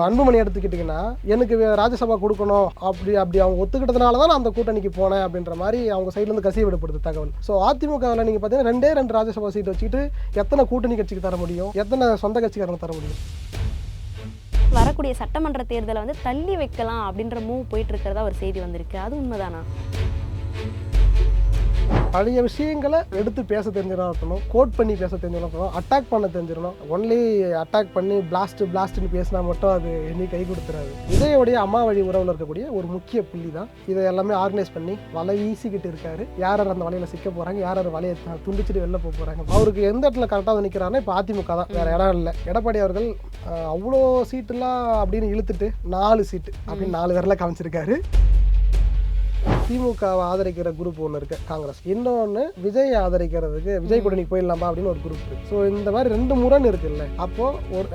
அன்புமணி எடுத்துக்கிட்டிங்கன்னா எனக்கு ராஜ்யசபா கொடுக்கணும் அப்படி அவங்க ஒத்துக்கிட்டதுனால தான் நான் அந்த கூட்டணிக்கு போனேன் அப்படின்ற மாதிரி அவங்க சைட்லேருந்து கசிய விடப்படுது தகவல். ஸோ அதிமுகவில் நீங்கள் பார்த்தீங்கன்னா 2 ராஜ்யசபா சீட் வச்சுக்கிட்டு எத்தனை கூட்டணி கட்சிக்கு தர முடியும், எத்தனை சொந்த கட்சிக்காரங்க தர முடியும்? வரக்கூடிய சட்டமன்ற தேர்தலை வந்து தள்ளி வைக்கலாம் அப்படின்ற மூவ் போயிட்டு இருக்கிறதா ஒரு செய்தி வந்திருக்கு. அது உண்மைதானா? பழைய விஷயங்களை எடுத்து பேச தெரிஞ்சிடணும், கோட் பண்ணி பேச தெரிஞ்சிடணும், அட்டாக் பண்ண தெரிஞ்சிடணும். ஒன்லி அட்டாக் பண்ணி பிளாஸ்ட்னு பேசினா மட்டும் அது இன்னைக்கு கை கொடுத்துறாது. விஜயோடைய அம்மா வழி உறவில் இருக்கக்கூடிய ஒரு முக்கிய புள்ளி தான் இதை எல்லாமே ஆர்கனைஸ் பண்ணி வலை வீசிக்கிட்டு இருக்காரு. யார் அந்த வலையில சிக்க போறாங்க, யார் வலையை துண்டிச்சுட்டு வெளில போக போறாங்க. அவருக்கு எந்த இடத்துல கரெக்டாக நிற்கிறாருன்னா இப்போ அதிமுக தான், வேற இடம் இல்லை. எடப்பாடி அவர்கள் அவ்வளோ சீட்டுலாம் அப்படின்னு இழுத்துட்டு 4 சீட்டு அப்படின்னு 4 பேர்ல காமிச்சிருக்காரு. திமுகவை ஆதரிக்கிற குரூப் ஒன்று இருக்கு காங்கிரஸ், இன்னொன்று விஜய் ஆதரிக்கிறதுக்கு விஜய் கூட்டணிக்கு போயிடலாமா அப்படின்னு ஒரு குரூப் இருக்கு. ஸோ இந்த மாதிரி 2 முரண் இருக்குல்ல. அப்போ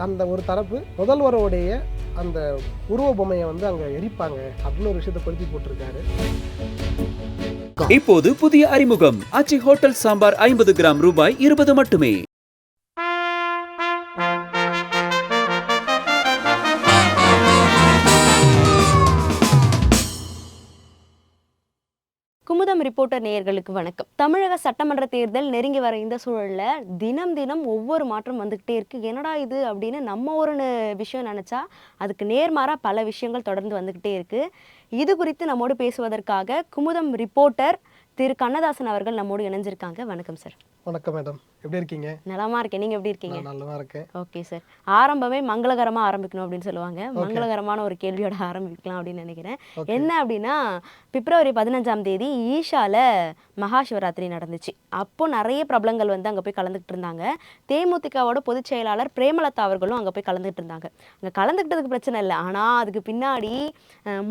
அந்த ஒரு தரப்பு முதல்வருடைய அந்த உருவ பொம்மையை வந்து அங்கே எரிப்பாங்க அப்படின்னு ஒரு விஷயத்தை பொருத்தி போட்டிருக்காரு. இப்போது புதிய அறிமுகம் ஆச்சி ஹோட்டல் சாம்பார் 50 கிராம் ரூபாய் 20 மட்டுமே. குமுதம் ரிப்போர்ட்டர் நேயர்களுக்கு வணக்கம். தமிழக சட்டமன்ற தேர்தல் நெருங்கி வர இந்த சூழலில் தினம் ஒவ்வொரு மாற்றம் வந்துக்கிட்டே இருக்குது. என்னடா இது அப்படின்னு நம்ம ஒரு விஷயம் நினச்சா அதுக்கு நேர்மாறாக பல விஷயங்கள் தொடர்ந்து வந்துக்கிட்டே இருக்குது. இது குறித்து நம்மோடு பேசுவதற்காக குமுதம் ரிப்போர்ட்டர் திரு கண்ணதாசன் அவர்கள் நம்மோடு இணைஞ்சிருக்காங்க. வணக்கம் சார். வணக்கம் மேடம், எப்படி இருக்கீங்க? நலமா இருக்கேன், நீங்க எப்படி இருக்கீங்க? நல்லா இருக்கேன். ஓகே சார், ஆரம்பமே மங்களகரமா ஆரம்பிக்கணும் அப்படின்னு சொல்லுவாங்க. மங்களகரமான ஒரு கேள்வியோட ஆரம்பிக்கலாம் அப்படின்னு நினைக்கிறேன். என்ன அப்படின்னா, பிப்ரவரி 15ஆம் தேதி ஈஷால மகா சிவராத்திரி நடந்துச்சு. அப்போ நிறைய பிரபலங்கள் வந்து அங்கே போய் கலந்துக்கிட்டு இருந்தாங்க. தேமுதிகவோட பொதுச் செயலாளர் பிரேமலதா அவர்களும் அங்கே போய் கலந்துக்கிட்டு இருந்தாங்க. அங்கே கலந்துக்கிட்டதுக்கு பிரச்சனை இல்லை, ஆனால் அதுக்கு பின்னாடி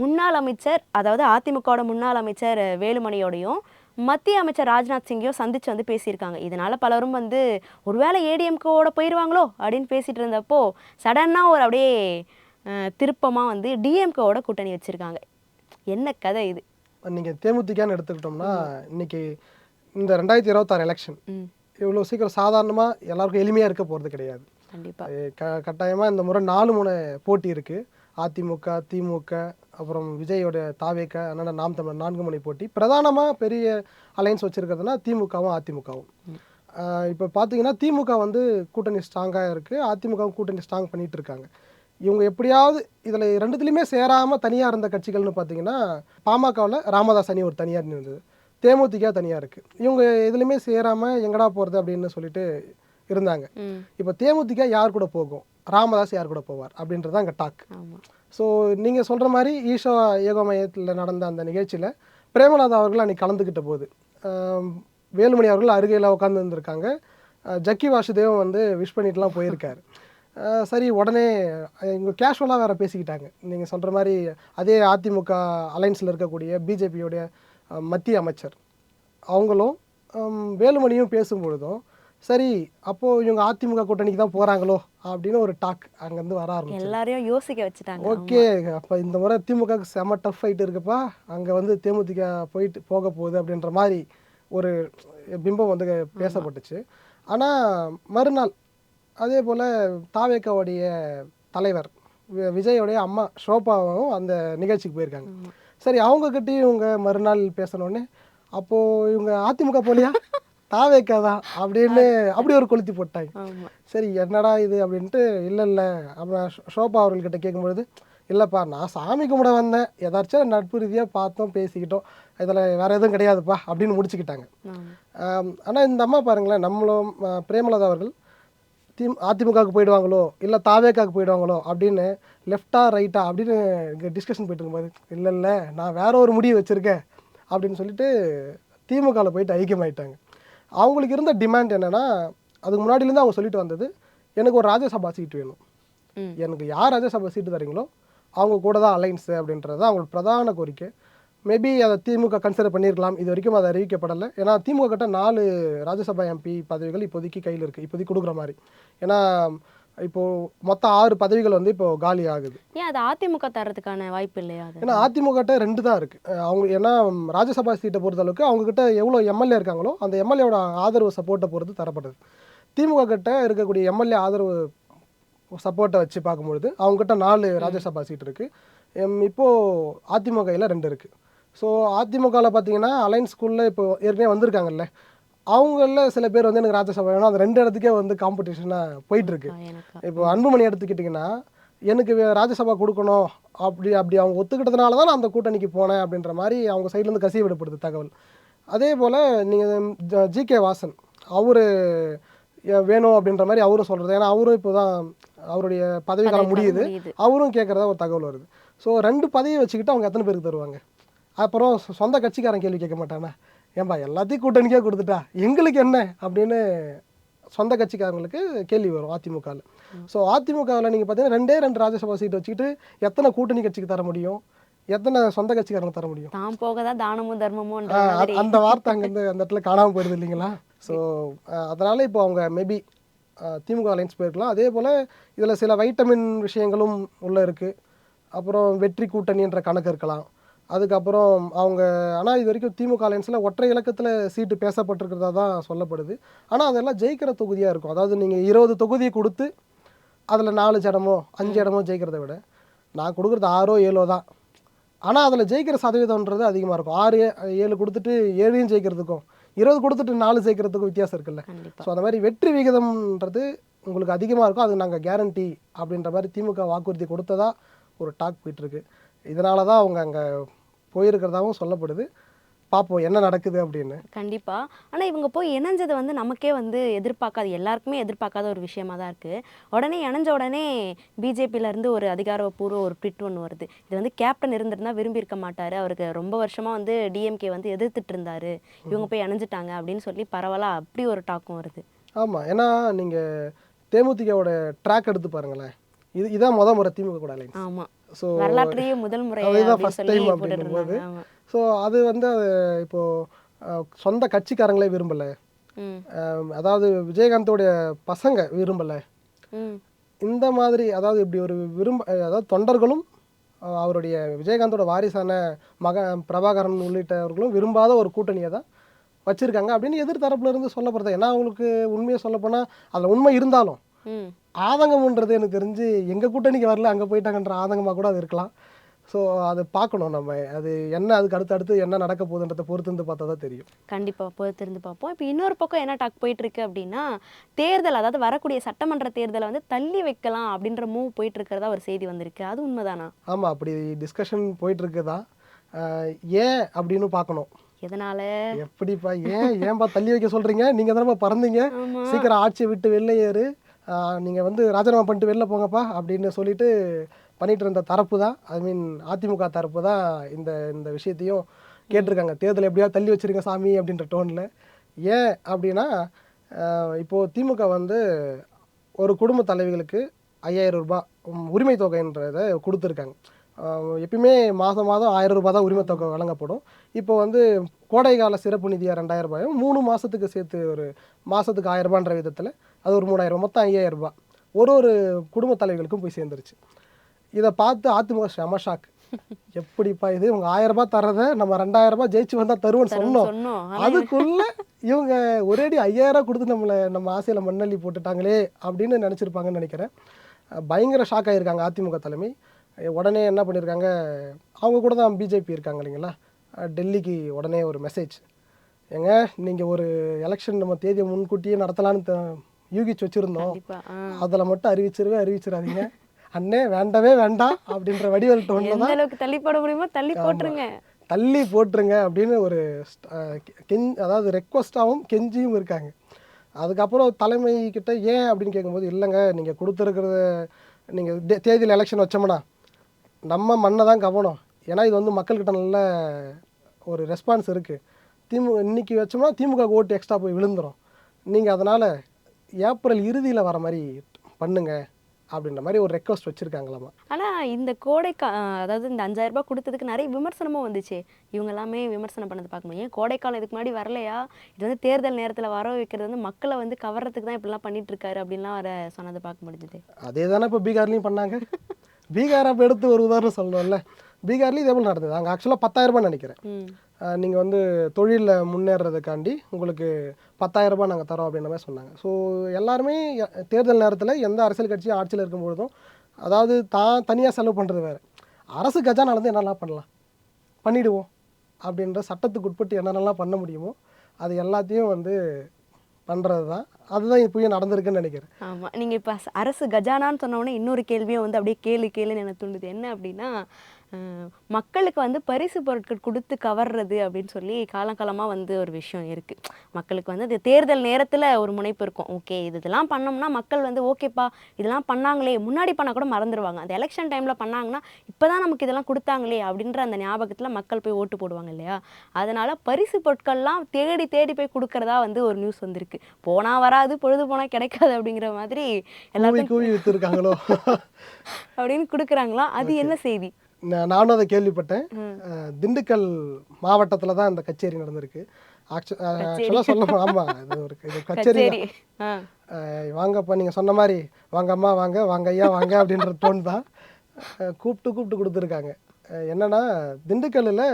முன்னாள் அமைச்சர், அதாவது அதிமுகவோட முன்னாள் அமைச்சர் வேலுமணியோடையும் மத்திய அமைச்சர் ராஜ்நாத் சிங்கையும் சந்திச்சு வந்து பேசியிருக்காங்க. இதனால பலரும் வந்து ஒருவேளை ஏடிஎம்கோட போயிடுவாங்களோ அப்படின்னு பேசிட்டு இருந்தப்போ சடனாக ஒரு அப்படியே திருப்பமாக வந்து டிஎம்கோட கூட்டணி வச்சிருக்காங்க. என்ன கதை இது? நீங்கள் தேமுதிகன்னு எடுத்துக்கிட்டோம்னா இன்னைக்கு இந்த 2026 எலெக்ஷன் இவ்வளோ சீக்கிரம் சாதாரணமாக எல்லாருக்கும் எளிமையாக இருக்க போகிறது கிடையாது. கண்டிப்பாக கட்டாயமாக இந்த முறை 4 முனை போட்டி இருக்குது. அதிமுக, திமுக, அப்புறம் விஜயோட தாவேக, அதனால் நாம் தமிழர் 4 முனை போட்டி. பிரதானமாக பெரிய அலைன்ஸ் வச்சுருக்கிறதுனா திமுகவும் அதிமுகவும். இப்போ பார்த்தீங்கன்னா திமுக வந்து கூட்டணி ஸ்ட்ராங்காக இருக்குது, அதிமுகவும் கூட்டணி ஸ்ட்ராங் பண்ணிகிட்டு இருக்காங்க. இவங்க எப்படியாவது இதில் 2துலேயுமே சேராமல் தனியாக இருந்த கட்சிகள்னு பார்த்தீங்கன்னா பாமகவில் ராமதாஸ் அணி ஒரு தனியாக இருந்தது, தேமுதிக தனியாக இருக்குது. இவங்க எதுலேயுமே சேராமல் எங்கடா போகிறது அப்படின்னு சொல்லிட்டு இருந்தாங்க. இப்போ தேமுதிக யார் கூட போகும், ராமதாஸ் யார் கூட போவார் அப்படின்றது தான் அங்கே டாக். ஸோ நீங்கள் சொல்கிற மாதிரி ஈஷா யோகா மையத்தில் நடந்த அந்த நிகழ்ச்சியில் பிரேமலதா அவர்கள் அன்றைக்கி கலந்துக்கிட்ட போது வேலுமணி அவர்கள் அருகையில் உட்காந்து இருந்திருக்காங்க. ஜக்கி வாசுதேவன் வந்து விஷ் பண்ணிட்டுலாம் போயிருக்காரு. சரி, உடனே இங்கே கேஷுவலாக வேறு பேசிக்கிட்டாங்க. நீங்கள் சொல்கிற மாதிரி அதே அதிமுக அலைன்ஸில் இருக்கக்கூடிய பிஜேபியோடைய மத்திய அமைச்சர் அவங்களும் வேலுமணியும் பேசும்பொழுதும் சரி அப்போது இவங்க அதிமுக கூட்டணிக்கு தான் போகிறாங்களோ அப்படின்னு ஒரு டாக் அங்கேருந்து வர ஆரம்பிச்சு எல்லாரையும் யோசிக்க வச்சுட்டாங்க. ஓகே, அப்போ இந்த முறை திமுக செம டஃப் ஃபைட் இருக்குப்பா, அங்கே வந்து தேமுதிக போக போகுது அப்படின்ற மாதிரி ஒரு பிம்பம் வந்து பேசப்பட்டுச்சு. ஆனால் மறுநாள் அதே போல் தாவேக்காவுடைய தலைவர் விஜயோடைய அம்மா ஷோபாவும் அந்த நிகழ்ச்சிக்கு போயிருக்காங்க. சரி, அவங்கக்கிட்டையும் இவங்க மறுநாள் பேசணுன்னே அப்போது இவங்க அதிமுக போலியா தாவேக்கா தான் அப்படின்னு அப்படி ஒரு கொளுத்தி போட்டாங்க. சரி, என்னடா இது அப்படின்ட்டு இல்லை அப்புறம் ஷோபா அவர்கள்கிட்ட கேட்கும்பொழுது இல்லைப்பா, நான் சாமி கும்பிட வந்தேன், ஏதாச்சும் நட்பு ரீதியாக பார்த்தோம் பேசிக்கிட்டோம், இதில் வேறு எதுவும் கிடையாதுப்பா அப்படின்னு முடிச்சுக்கிட்டாங்க. ஆனால் இந்த அம்மா பாருங்களேன், நம்மளும் பிரேமலதா அவர்கள் அதிமுகவுக்கு போயிடுவாங்களோ இல்லை தாவேக்காவுக்கு போயிடுவாங்களோ அப்படின்னு லெஃப்டா ரைட்டா அப்படின்னு இங்கே டிஸ்கஷன் போயிட்டு இருக்கும்போது இல்லை நான் வேற ஒரு முடிவு வச்சுருக்கேன் அப்படின்னு சொல்லிட்டு திமுகவில் போயிட்டு ஐக்கியமாயிட்டாங்க. அவங்களுக்கு இருந்த டிமாண்ட் என்னென்னா, அதுக்கு முன்னாடிலேருந்து அவங்க சொல்லிட்டு வந்தது, எனக்கு ஒரு ராஜ்யசபா சீட்டு வேணும், எனக்கு யார் ராஜ்யசபா சீட்டு தரீங்களோ அவங்க கூட தான் அலைன்ஸு அப்படின்றது அவங்களோட பிரதான கோரிக்கை. மேபி அதை திமுக கன்சிடர் பண்ணியிருக்கலாம், இது வரைக்கும் அதை அறிவிக்கப்படலை. ஏன்னா திமுக கிட்ட 4 ராஜ்யசபா எம்பி பதவிகள் இப்போதைக்கு கையில் இருக்குது, இப்போதைக்கு கொடுக்குற மாதிரி. ஏன்னா இப்போது மொத்தம் 6 பதவிகள் வந்து இப்போ காலி ஆகுது. ஏன் அது அதிமுக தரத்துக்கான வாய்ப்பு இல்லையா? ஏன்னா அதிமுக 2 தான் இருக்குது அவங்க. ஏன்னா ராஜ்யசபா சீட்டை பொறுத்தளவுக்கு அவங்கக்கிட்ட எவ்வளோ எம்எல்ஏ இருக்காங்களோ அந்த எம்எல்ஏவோட ஆதரவு சப்போர்ட்டை பொறுத்து தரப்படுது. திமுக கிட்ட இருக்கக்கூடிய எம்எல்ஏ ஆதரவு சப்போர்ட்டை வச்சு பார்க்கும்பொழுது அவங்ககிட்ட 4 ராஜ்யசபா சீட் இருக்குது. இப்போது அதிமுகவில் 2 இருக்குது. ஸோ அதிமுகவில் பார்த்தீங்கன்னா அலைன்ஸ் ஸ்கூலில் இப்போ ஏற்கனவே வந்திருக்காங்கல்ல, அவங்களில் சில பேர் வந்து எனக்கு ராஜ்யசபா வேணும், அந்த 2 இடத்துக்கே வந்து காம்படிஷனாக போயிட்டுருக்கு. இப்போ அன்புமணி எடுத்துக்கிட்டிங்கன்னா எனக்கு ராஜ்யசபா கொடுக்கணும் அப்படி அவங்க ஒத்துக்கிட்டதுனால தான் நான் அந்த கூட்டணிக்கு போனேன் அப்படின்ற மாதிரி அவங்க சைட்லேருந்து கசிய விடப்படுது தகவல். அதே போல் நீங்கள் ஜிகே வாசன் அவர் வேணும் அப்படின்ற மாதிரி அவரும் சொல்கிறது. ஏன்னா அவரும் இப்போ தான் அவருடைய பதவி காலம் முடியுது, அவரும் கேட்குறதா ஒரு தகவல் வருது. ஸோ 2 பதவியை வச்சுக்கிட்டு அவங்க எத்தனை பேருக்கு தருவாங்க? அப்புறம் சொந்த கட்சிக்காரன் கேள்வி கேட்க மாட்டானா, ஏன்பா எல்லாத்தையும் கூட்டணிக்கே கொடுத்துட்டா எங்களுக்கு என்ன அப்படின்னு சொந்த கட்சிக்காரங்களுக்கு கேள்வி வரும் அதிமுகவில். ஸோ அதிமுகவில் நீங்கள் பார்த்தீங்கன்னா 2 ராஜ்யசபா சீட் வச்சுக்கிட்டு எத்தனை கூட்டணி கட்சிக்கு தர முடியும், எத்தனை சொந்த கட்சிக்காரங்க தர முடியும்? தான் போக தான் தானமும் தர்மமும் அந்த வார்த்தை அங்கேருந்து அந்த இடத்துல காணாமல் போயிடுது இல்லைங்களா? ஸோ அதனால் இப்போ அவங்க மேபி திமுக அலைன்ஸ் போயிருக்கலாம். அதே போல் இதில் சில வைட்டமின் விஷயங்களும் உள்ளே இருக்குது. அப்புறம் வெற்றி கூட்டணின்ற கணக்கு இருக்கலாம். அதுக்கப்புறம் அவங்க ஆனால் இது வரைக்கும் திமுக அலைன்ஸில் ஒற்றை இலக்கத்தில் சீட்டு பேசப்பட்டிருக்கிறதா தான் சொல்லப்படுது. ஆனால் அதெல்லாம் ஜெயிக்கிற தொகுதியாக இருக்கும். அதாவது நீங்கள் 20 தொகுதியை கொடுத்து அதில் 4 இடமோ 5 இடமோ ஜெயிக்கிறத விட நான் கொடுக்குறது 6ஓ 7ஓ தான். ஆனால் அதில் ஜெயிக்கிற சதவீதம்ன்றது அதிகமாக இருக்கும். 6 7 கொடுத்துட்டு 7ஐயும் ஜெயிக்கிறதுக்கும் 20 கொடுத்துட்டு 4 ஜெயிக்கிறதுக்கும் வித்தியாசம் இருக்குல்ல. ஸோ அந்த மாதிரி வெற்றி விகிதம்ன்றது உங்களுக்கு அதிகமாக இருக்கும். அது நாங்கள் கேரண்டி அப்படின்ற மாதிரி திமுக வாக்குறுதி கொடுத்ததா ஒரு டாக் போயிட்டுருக்கு. இதனால தான் அவங்க அங்கே போயிருக்கிறதாவும் சொல்லப்படுது. பார்ப்போம் என்ன நடக்குது அப்படின்னு. கண்டிப்பாக. ஆனால் இவங்க போய் இணைஞ்சது வந்து நமக்கே வந்து எதிர்பார்க்காது, எல்லாருக்குமே எதிர்பார்க்காத ஒரு விஷயமா தான் இருக்குது. உடனே இணைஞ்ச உடனே பிஜேபியிலேருந்து ஒரு அதிகாரப்பூர்வ ஒரு ட்வீட் ஒன்று வருது. இது வந்து கேப்டன் இருந்திருந்தால் விரும்பியிருக்க மாட்டார், அவருக்கு ரொம்ப வருஷமாக வந்து டிஎம்கே வந்து எதிர்த்துட்டு இருந்தார், இவங்க போய் இணைஞ்சிட்டாங்க அப்படின்னு சொல்லி பரவலாக அப்படி ஒரு டாக்கும் வருது. ஆமாம், ஏன்னா நீங்கள் தேமுதிகவோட ட்ராக் எடுத்து பாருங்களேன். இதான் முறை திமுக கூட அலைன்ஸ். ஆமாம், ஸோ வரலாற்றையே முதல் முறையாக போட்டுருந்தாங்க. ஸோ அது வந்து இப்போது சொந்த கட்சிக்காரங்களே விரும்பலை, அதாவது விஜயகாந்தோடைய பசங்க விரும்பலை, இந்த மாதிரி அதாவது இப்படி ஒரு அதாவது தொண்டர்களும் அவருடைய விஜயகாந்தோட வாரிசான பிரபாகரன் உள்ளிட்டவர்களும் விரும்பாத ஒரு கூட்டணியை தான் வச்சுருக்காங்க அப்படின்னு எதிர்த்தரப்புல இருந்து சொல்லப்படுறது. ஏன்னா அவங்களுக்கு உண்மையை சொல்லப்போனால் அதில் உண்மை இருந்தாலும் ஆதங்கம்ன்றது எனக்கு தெரிஞ்சு எங்கள் கூட்டணிக்கு வரல அங்கே போயிட்டாங்கன்ற ஆதங்கமாக கூட அது இருக்கலாம். ஸோ அதை பார்க்கணும் நம்ம, அது என்ன அதுக்கு அடுத்து என்ன நடக்க போகுதுன்றதை பொறுத்திருந்து பார்த்தா தான் தெரியும். கண்டிப்பாக பொறுத்திருந்து பார்ப்போம். இப்போ இன்னொரு பக்கம் என்ன டாக் போயிட்டுருக்கு அப்படின்னா, தேர்தல் அதாவது வரக்கூடிய சட்டமன்ற தேர்தலை வந்து தள்ளி வைக்கலாம் அப்படின்ற மூவ் போயிட்டு இருக்கிறதா ஒரு செய்தி வந்திருக்கு. அது உண்மைதானா? ஆமாம், அப்படி டிஸ்கஷன் போயிட்டுருக்குதா. ஏன் அப்படின்னு பார்க்கணும். எதனால? எப்படிப்பா ஏன்பா தள்ளி வைக்க சொல்கிறீங்க? நீங்கள் தானப்பா பறந்தீங்க, சீக்கிரம் ஆட்சியை விட்டு வெளில ஏறு, நீங்கள் வந்து ராஜினாமா பண்ணிட்டு வெளில போங்கப்பா அப்படின்னு சொல்லிட்டு பண்ணிட்டு இருந்த தரப்பு தான், ஐ மீன் அதிமுக தரப்பு தான் இந்த விஷயத்தையும் கேட்டிருக்காங்க. தேர்தல் எப்படியாவது தள்ளி வச்சுருங்க சாமி அப்படின்ற டோனில். ஏன் அப்படின்னா இப்போது திமுக வந்து ஒரு குடும்ப தலைவிகளுக்கு 5000 ரூபாய் உரிமை தொகைன்றதை கொடுத்துருக்காங்க. எப்பயுமே மாதம் 1000 ரூபாய் தான் உரிமை தொகை வழங்கப்படும். இப்போ வந்து கோடைக்கால சிறப்பு நிதியாக 2000 ரூபாயும் 3 மாதத்துக்கு சேர்த்து ஒரு மாதத்துக்கு 1000 ரூபான்ற விதத்தில் அது ஒரு 3000 ரூபாய், மொத்தம் 5000 ரூபாய் ஒரு குடும்ப தலைவிகளுக்கும் போய் சேர்ந்துருச்சு. இதை பார்த்து அதிமுக செம ஷாக். எப்படிப்பா இது, இவங்க 1000 ரூபாய் தர்றதை நம்ம 2000 ரூபாய் ஜெயிச்சு வந்தால் தருவோன்னு சொன்னோம், அதுக்குள்ள இவங்க ஒரேடி 5000 கொடுத்து நம்ம ஆசையில் மண்ணள்ளி போட்டுட்டாங்களே அப்படின்னு நினச்சிருப்பாங்கன்னு நினைக்கிறேன். பயங்கர ஷாக் ஆகியிருக்காங்க அதிமுக தலைமை. உடனே என்ன பண்ணியிருக்காங்க, அவங்க கூட தான் பிஜேபி இருக்காங்க இல்லைங்களா, டெல்லிக்கு உடனே ஒரு மெசேஜ், ஏங்க நீங்கள் ஒரு எலெக்ஷன் நம்ம தேதியை முன்கூட்டியே நடத்தலான்னு யூகிச்சு வச்சுருந்தோம், அதில் மட்டும் அறிவிச்சிடாதீங்க அண்ணே, வேண்டவே வேண்டாம் அப்படின்ற வடிவேல் டோன்ல தான் தள்ளி போட முடியுமோ தள்ளி போட்டுருங்க அப்படின்னு ஒரு அதாவது ரெக்வஸ்டாகவும் கெஞ்சியும் இருக்காங்க. அதுக்கப்புறம் தலைமை கிட்ட ஏன் அப்படின்னு கேட்கும்போது, இல்லைங்க நீங்கள் கொடுத்துருக்கிறத நீங்கள் தேதியில் எலெக்ஷன் வச்சோம்னா நம்ம மண்ணை தான் கவனம், ஏன்னா இது வந்து மக்கள்கிட்ட நல்ல ஒரு ரெஸ்பான்ஸ் இருக்குது, இன்னைக்கு வச்சோம்னா திமுக ஓட்டு எக்ஸ்ட்ரா போய் விழுந்துடும், நீங்கள் அதனால் ஏப்ரல் இறுதியில் வர மாதிரி பண்ணுங்க அப்படின்ற மாதிரி ஒரு ரெக்வஸ்ட் வச்சுருக்காங்களாமா. ஆனால் இந்த அதாவது இந்த 5000 ரூபாய் கொடுத்ததுக்கு நிறைய விமர்சனமும் வந்துச்சு. இவங்க எல்லாமே விமர்சனம் பண்ணது பார்க்கும்போது, ஏன் கோடைக்காலம் இதுக்கு முன்னாடி வரலையா, இது வந்து தேர்தல் நேரத்தில் வர வைக்கிறது வந்து மக்களை வந்து கவர்றதுக்கு தான் இப்படிலாம் பண்ணிட்டு இருக்காரு அப்படின்லாம் வர சொன்னதை பார்க்க முடிஞ்சுது. அதே தானே இப்போ பீகார்லேயும் பண்ணாங்க. பீகார் அப்போ எடுத்து ஒரு உதாரணம் சொல்லணும்ல, பீகார்லேயும் இதே போல் நடந்தது. அங்கே ஆக்சுவலாக 10,000 ரூபாய் நினைக்கிறேன், நீங்கள் வந்து தொழிலில் முன்னேறதுக்காண்டி உங்களுக்கு 10,000 ரூபாய் நாங்கள் தரோம் அப்படின்ற மாதிரி சொன்னாங்க. ஸோ எல்லாருமே தேர்தல் நேரத்தில் எந்த அரசியல் கட்சியும் ஆட்சியில் இருக்கும்பொழுதும் அதாவது தான் தனியாக செலவு பண்ணுறது வேறு, அரசு கஜானாலேருந்து என்னெல்லாம் பண்ணலாம் பண்ணிவிடுவோம் அப்படின்ற சட்டத்துக்கு உட்பட்டு என்னென்னலாம் பண்ண முடியுமோ அது எல்லாத்தையும் வந்து பண்ணுறது தான். அதுதான் இப்போயும் நடந்திருக்குன்னு நினைக்கிறேன். ஆமாம், நீங்கள் இப்போ அரசு கஜானான்னு சொன்னோடனே இன்னொரு கேள்வியும் வந்து அப்படியே கேளுன்னு எனக்கு தோணுது. என்ன அப்படின்னா, மக்களுக்கு வந்து பரிசு பொருட்கள் கொடுத்து கவர்றது அப்படின்னு சொல்லி காலங்காலமாக வந்து ஒரு விஷயம் இருக்குது. மக்களுக்கு வந்து அது தேர்தல் நேரத்தில் ஒரு முனைப்பு இருக்கும். ஓகே, இதெல்லாம் பண்ணோம்னா மக்கள் வந்து ஓகேப்பா இதெல்லாம் பண்ணாங்களே, முன்னாடி பண்ணால் கூட மறந்துடுவாங்க. அந்த எலெக்ஷன் டைமில் பண்ணாங்கன்னா இப்போ தான் நமக்கு இதெல்லாம் கொடுத்தாங்களே அப்படின்ற அந்த ஞாபகத்தில் மக்கள் போய் ஓட்டு போடுவாங்க இல்லையா? அதனால் பரிசு பொருட்கள்லாம் தேடி தேடி போய் கொடுக்கறதா வந்து ஒரு நியூஸ் வந்திருக்கு. போனால் வராது, பொழுது போனால் கிடைக்காது அப்படிங்கிற மாதிரி எல்லாத்தையும் கூவி விற்றுருக்காங்களோ அப்படின்னு கொடுக்குறாங்களா? அது என்ன செய்தி? நானும் அதை கேள்விப்பட்டேன். திண்டுக்கல் மாவட்டத்தில் தான் இந்த கச்சேரி நடந்திருக்கு. ஆக்சுவலாக சொல்லணும், ஆமாம், இது கச்சேரி. வாங்கப்பா, நீங்கள் சொன்ன மாதிரி வாங்க அம்மா வாங்க, வாங்க ஐயா வாங்க அப்படின்ற டோன் தான். கூப்பிட்டு கொடுத்துருக்காங்க. என்னென்னா திண்டுக்கல்லில்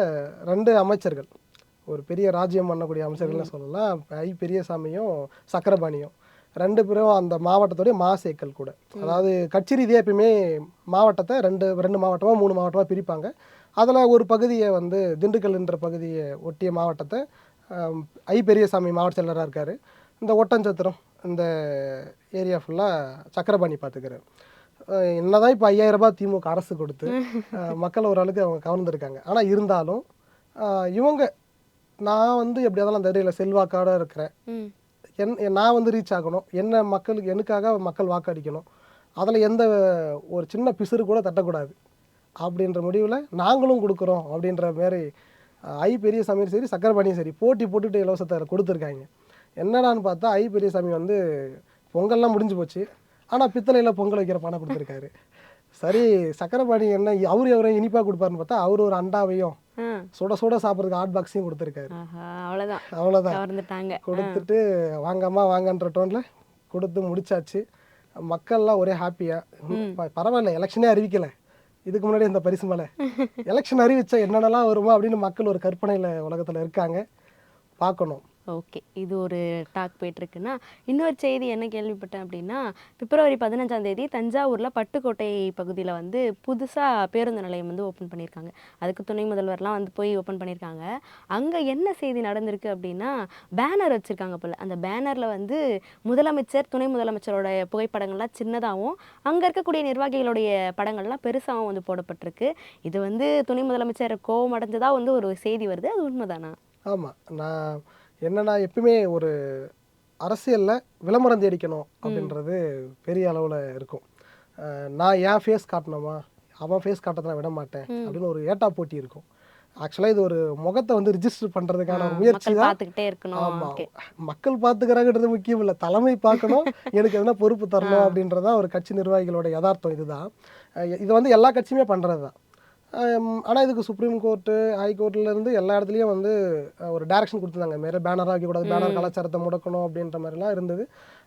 2 அமைச்சர்கள், ஒரு பெரிய ராஜ்யம் பண்ணக்கூடிய அமைச்சர்கள்னு சொல்லலாம், ஐ பெரியசாமியும் சக்கரபாணியும், 2 பேரும் அந்த மாவட்டத்துடைய மாசேக்கள் கூட. அதாவது கட்சி ரீதியாக எப்பயுமே மாவட்டத்தை 2 மாவட்டமாக 3 மாவட்டமாக பிரிப்பாங்க. அதில் ஒரு பகுதியை வந்து திண்டுக்கல்ன்ற பகுதியை ஒட்டிய மாவட்டத்தை ஐ பெரியசாமி மாவட்ட செயலராக இருக்கார். இந்த ஒட்டஞ்சத்திரம் இந்த ஏரியா ஃபுல்லாக சக்கரபாணி பார்த்துக்கிறார். என்னதான் இப்போ 5,000 ரூபாய் திமுக அரசு கொடுத்து மக்கள் ஓரளவுக்கு அவங்க கவர்ந்துருக்காங்க. ஆனால் இருந்தாலும் இவங்க நான் வந்து எப்படியாவது அந்த ஏரியாவில் செல்வாக்காட இருக்கிறேன், நான் வந்து ரீச் ஆகணும், என்ன மக்களுக்கு எனக்காக மக்கள் வாக்களிக்கணும், அதில் எந்த ஒரு சின்ன பிசுறு கூட தட்டக்கூடாது அப்படின்ற முடிவில் நாங்களும் கொடுக்குறோம் அப்படின்ற மாரி ஐ பெரியசாமியும் சரி சக்கரபாணியும் சரி போட்டி போட்டுட்டு இலவசத்தை கொடுத்துருக்காங்க. என்னடான்னு பார்த்தா ஐ பெரியசாமி வந்து பொங்கல்லாம் முடிஞ்சு போச்சு, ஆனால் பித்தளையில் பொங்கல் வைக்கிற பணம் கொடுத்துருக்காரு. சரி, சக்கரபாணி என்ன அவரையும் இனிப்பாக கொடுப்பாருன்னு பார்த்தா அவர் ஒரு அண்டாவையும் சுட சாப்பிட்றதுக்கு ஹாட் பாக்ஸையும் கொடுத்துருக்காரு. அவ்வளோதான் கொடுத்துட்டு வாங்கம்மா வாங்கன்ற டோனில் கொடுத்து முடிச்சாச்சு. மக்கள்லாம் ஒரே ஹாப்பியாக, பரவாயில்ல எலெக்ஷனே அறிவிக்கலை, இதுக்கு முன்னாடி இந்த பரிசு மேலே எலெக்ஷன் அறிவிச்சா என்னென்னலாம் வருமா அப்படின்னு மக்கள் ஒரு கற்பனையில் உலகத்தில் இருக்காங்க, பார்க்கணும். ஓகே, இது ஒரு டாக் போயிட்டுருக்குன்னா, இன்னொரு செய்தி என்ன கேள்விப்பட்டேன் அப்படின்னா, பிப்ரவரி 15ஆம் தேதி தஞ்சாவூரில் பட்டுக்கோட்டை பகுதியில் வந்து புதுசாக பேருந்து நிலையம் வந்து ஓப்பன் பண்ணியிருக்காங்க. அதுக்கு துணை முதல்வர்லாம் வந்து போய் ஓப்பன் பண்ணியிருக்காங்க. அங்கே என்ன செய்தி நடந்திருக்கு அப்படின்னா, பேனர் வச்சுருக்காங்க போல். அந்த பேனரில் வந்து முதலமைச்சர் துணை முதலமைச்சரோட புகைப்படங்கள்லாம் சின்னதாகவும் அங்கே இருக்கக்கூடிய நிர்வாகிகளுடைய படங்கள்லாம் பெருசாகவும் வந்து போடப்பட்டிருக்கு. இது வந்து துணை முதலமைச்சர் கோவம் அடைஞ்சதாக வந்து ஒரு செய்தி வருது, அது உண்மைதானா? ஆமாம், நான் என்னன்னா எப்பவுமே ஒரு அரசியலில் விளம்பரம் தேடிக்கணும் அப்படின்றது பெரிய அளவில் இருக்கும். நான் என் ஃபேஸ் காட்டணுமா, அவன் ஃபேஸ் காட்டத்தை நான் விட மாட்டேன் அப்படின்னு ஒரு ஏட்டா போட்டி இருக்கும். ஆக்சுவலாக இது ஒரு முகத்தை வந்து ரிஜிஸ்டர் பண்ணுறதுக்கான ஒரு முயற்சி தான். ஆமாம், மக்கள் பார்த்துக்கிறாங்கன்றது முக்கியம் இல்லை, தலைமை பார்க்கணும், எனக்கு எதுனா பொறுப்பு தரணும் அப்படின்றதான் ஒரு கட்சி நிர்வாகிகளோட யதார்த்தம். இதுதான், இது வந்து எல்லா கட்சியுமே பண்ணுறது தான். ஆனால் இதுக்கு சுப்ரீம் கோர்ட்டு ஹைகோர்ட்லேருந்து எல்லா இடத்துலையும் வந்து ஒரு டைரக்ஷன் கொடுத்துருந்தாங்க, மாரி பேனர் ஆக்கக்கூடாது, பேனர் கலாச்சாரத்தை முடக்கணும் அப்படின்ற மாதிரிலாம் இருந்தது.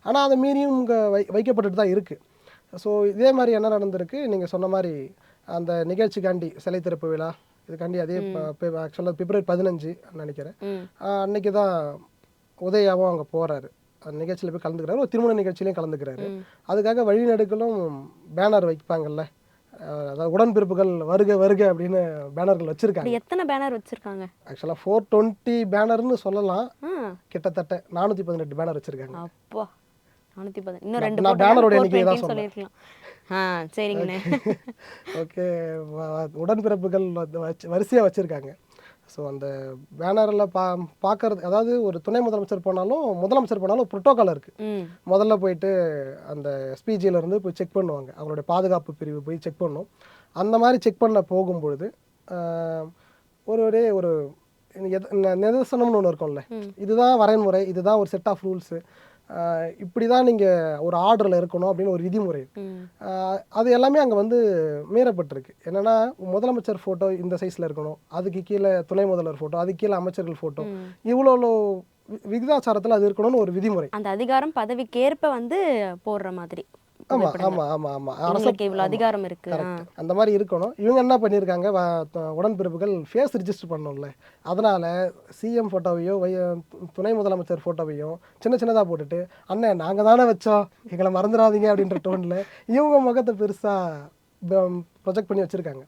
ஆனால் அதை மீறியும் இங்கே வைக்கப்பட்டுட்டு தான் இருக்குது. ஸோ இதே மாதிரி என்ன நடந்திருக்கு, நீங்கள் சொன்ன மாதிரி அந்த நிகழ்ச்சிக்காண்டி சிலை திறப்பு விழா இதுக்காண்டி அதே ஆக்சுவலாக பிப்ரவரி 15 நினைக்கிறேன், அன்னைக்கு தான் உதயாவும் அங்கே போகிறாரு, அந்த நிகழ்ச்சியில் போய் கலந்துக்கிறாரு, ஒரு திருமண நிகழ்ச்சியிலையும் கலந்துக்கிறாரு. அதுக்காக வழிநடுக்களும் பேனர் வைப்பாங்கல்ல, அதாவது உடன்பிறப்புகள் வருக வருக அப்படின்னு பேனர்கள் வச்சிருக்காங்க. எத்தனை பேனர் வச்சிருக்காங்க? ஆக்சுவலாக 420 பேனர்னு சொல்லலாம், கிட்டத்தட்ட 418 பேனர் வச்சிருக்காங்க. அப்பா, 418, இன்னும் 2 நான் பேனரோட எண்ணிக்கை தான் சொல்லிருக்கலாம். சரிங்கண்ணே. ஓகே, உடன்பிறப்புகள் வரிசையாக வச்சிருக்காங்க. ஸோ அந்த பேனரில் பார்க்கறது, அதாவது ஒரு துணை முதலமைச்சர் போனாலும் ப்ரோட்டோகால் இருக்குது. முதல்ல போயிட்டு அந்த எஸ்பிஜியிலேருந்து போய் செக் பண்ணுவாங்க, அவங்களுடைய பாதுகாப்பு பிரிவு போய் செக் பண்ணும். அந்த மாதிரி செக் பண்ண போகும்பொழுது ஒரு நிதர்சனம்னு ஒன்று இருக்கும்ல, இதுதான் வரைமுறை, இதுதான் ஒரு செட் ஆஃப் ரூல்ஸு, இப்படி தான் நீங்கள் ஒரு ஆர்டரில் இருக்கணும் அப்படின்னு ஒரு விதிமுறை, அது எல்லாமே அங்கே வந்து மீறப்பட்டிருக்கு. என்னென்னா முதலமைச்சர் ஃபோட்டோ இந்த சைஸில் இருக்கணும், அதுக்கு கீழே துணை முதல்வர் ஃபோட்டோ, அதுக்கு கீழே அமைச்சர்கள் ஃபோட்டோ, இவ்வளோ விகிதாச்சாரத்தில் அது இருக்கணும்னு ஒரு விதிமுறை. அந்த அதிகாரம் பதவிக்கேற்ப வந்து போடுற மாதிரி ஆமா புகைப்படங்கள். ஆமா ஆமா ஆமா இவங்களுக்கு இவ்வளவு அதிகாரம் இருக்கு. கரெக்ட். அந்த மாதிரி இருக்கணும். இவங்க என்ன பண்ணியிருக்காங்க, உடன்பிறப்புகள் ஃபேஸ் ரிஜிஸ்டர் பண்ணணும்ல, அதனால சிஎம் ஃபோட்டோவையோ துணை முதலமைச்சர் ஃபோட்டோவையும் சின்ன சின்னதாக போட்டுட்டு, அண்ணன் நாங்கள் தானே வச்சோம் எங்களை மறந்துடாதீங்க அப்படின்ற டோனில் இவங்க முகத்தை பெருசாக ப்ரொஜெக்ட் பண்ணி வச்சுருக்காங்க.